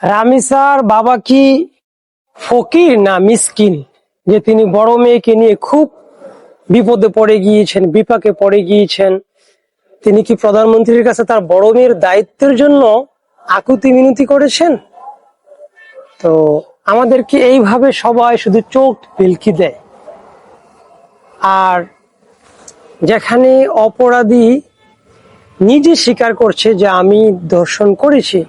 রামিসার বাবা কি ফকির না মিসকিন যে তিনি বড় মেয়েকে নিয়ে খুব বিপদে পড়ে গিয়েছেন, বিপাকে পড়ে গিয়েছেন? তিনি কি প্রধানমন্ত্রীর কাছে তার বড় মেয়ের দায়িত্বের জন্য আকুতি মিনতি করেছেন? তো আমাদেরকে এইভাবে সবাই শুধু চোখ বিলকি দেয়। আর যেখানে অপরাধী নিজে স্বীকার করছে যে আমি ধর্ষণ করেছি,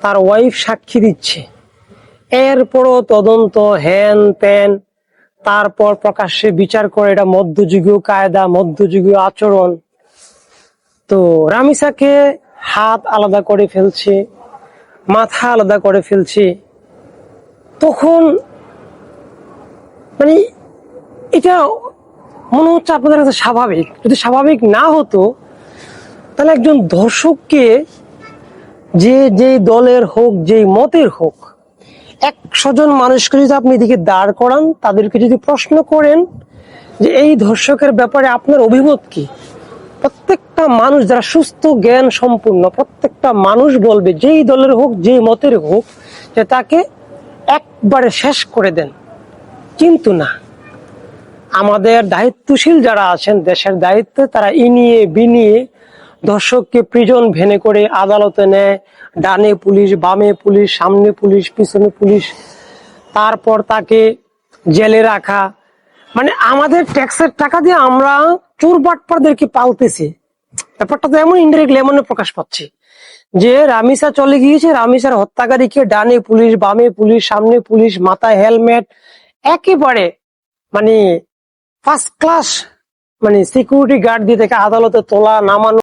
তার ওয়াইফ সাক্ষী দিচ্ছে, এরপরও তদন্ত হ্যান ত্যান, তারপর প্রকাশ্যে বিচার করে এটা মধ্যযুগীয় কায়দা, মধ্যযুগীয় আচরণ। তো রামিসাকে হাত আলাদা করে ফেলছে, মাথা আলাদা করে ফেলছে, তখন মানে এটা মনে হচ্ছে আপনাদের কাছে স্বাভাবিক। যদি স্বাভাবিক না হতো তাহলে একজন ধর্ষককে যেই দলের হোক, যেই মতের হোক, 100 জন মানুষকে যদি আপনি এদিকে দাঁড় করান, তাদেরকে যদি প্রশ্ন করেন যে এই ধর্ষকের ব্যাপারে আপনার অভিমত কি, প্রত্যেকটা মানুষ যারা সুস্থ জ্ঞান সম্পূর্ণ, প্রত্যেকটা মানুষ বলবে যেই দলের হোক, যেই মতের হোক, যে তাকে একবারে শেষ করে দেন। কিন্তু না, আমাদের দায়িত্বশীল যারা আছেন, দেশের দায়িত্বে, তারা ইনিয়ে বিনিয়ে ধর্ষককে প্রিজন ভ্যানে করে আদালতে নেয়। ডানে পুলিশ, বামে পুলিশ, সামনে পুলিশ, পিছনে পুলিশ, তারপর তাকে জেলে রাখা। মানে আমাদের ট্যাক্সের টাকা দিয়ে আমরা চোর বাটপারদেরকে পালতেছি। ব্যাপারটা তো এমন ইনডাইরেক্টলি এমন প্রকাশ পাচ্ছে যে রামিসা চলে গিয়েছে, রামিসার হত্যাকারীকে ডানে পুলিশ, বামে পুলিশ, সামনে পুলিশ, মাথায় হেলমেট, একেবারে মানে ফার্স্ট ক্লাস মানে সিকিউরিটি গার্ড দিয়ে থেকে আদালতে তোলা নামানো।